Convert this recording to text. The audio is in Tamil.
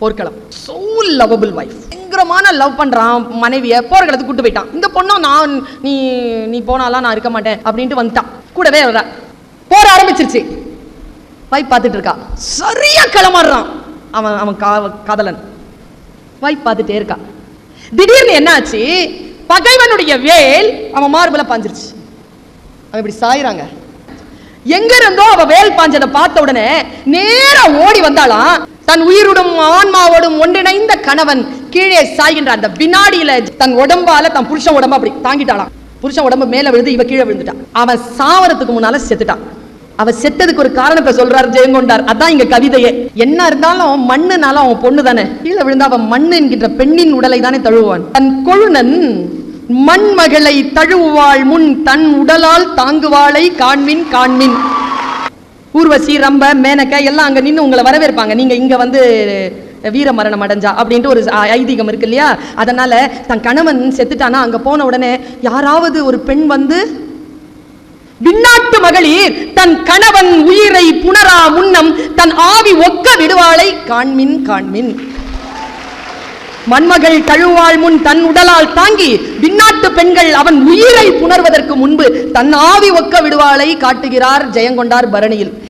போர்க்களம். சோ லவபிள் வைஃப், பயங்கரமான லவ் பண்றான் மனைவியை, போர்க்களத்துக்கு கூட்டு போயிட்டான். இந்த பொண்ணும் நான் நீ போனாலாம் நான் இருக்க மாட்டேன் அப்படின்ட்டு வந்துட்டான். கூடவே வர போர் ஆரம்பிச்சிருச்சு. வைஃப் பார்த்துட்டு இருக்கா, சரியா களமாடுறான் அவன் காதலன். வைஃப் பார்த்துட்டே இருக்கா. திடீர்னு என்ன ஆச்சு, பகைவனுடைய வேல் அவன் மார்புல பாஞ்சிருச்சு. அவன் இப்படி சாயிறாங்க. எங்க இருந்தோ அவ வேல் பாஞ்சதை பார்த்த உடனே நேரா ஓடி வந்தாலாம். தன் உயிரோடும் ஆன்மாவோடும் ஒன்றிணைந்த கணவன் கீழே சாய்கின்ற அந்த வினாடியில தன் உடம்பால தன் புருஷன் உடம்பு அப்படி தாங்கிட்டாளாம். புருஷன் உடம்பு மேல விழுந்து இவ கீழே விழுந்துட்டான். அவன் சாவறதுக்கு முன்னால செத்துட்டான். அவ செத்ததுக்கு ஒரு காரணத்தை சொல்றாரு ஜெயங்கொண்டார். அதான் இங்க கவிதையே. என்ன இருந்தாலும் மண்ணுனாலும் அவன் பொண்ணு தானே. கீழே விழுந்தா அவன் மண்ணு என்கின்ற பெண்ணின் உடலை தானே தழுவுவான். தன் கொழுநன் மண்மகளை தழுவுவாள் முன் தன் உடலால் தாங்குவாளை காண்மின் காண்மின். ஊர்வசி, ரம்ப, மேனக்க எல்லாம் அங்க நின்று உங்களை வரவேற்பாங்க. நீங்க இங்க வந்து வீர மரணம் அடைஞ்சா அப்படின்ட்டு ஒரு ஐதீகம் இருக்கு இல்லையா. அதனால தன் கணவன் செத்துட்டானா அங்க போன உடனே யாராவது ஒரு பெண் வந்து, விண்ணாட்டு மகளிர் தன் கணவன் உயிரை புணரா முன்னம் தன் ஆவி ஒக்க விடுவாளை காண்மின் காண்மின். மண்மகள் தழுவாள் முன் தன் உடலால் தாங்கி விண்ணாட்டு பெண்கள் அவன் உயிரை புணர்வதற்கு முன்பு தன் ஆவி ஒக்க விடுவாளை காட்டுகிறார் ஜெயங்கொண்டார் பரணியில்.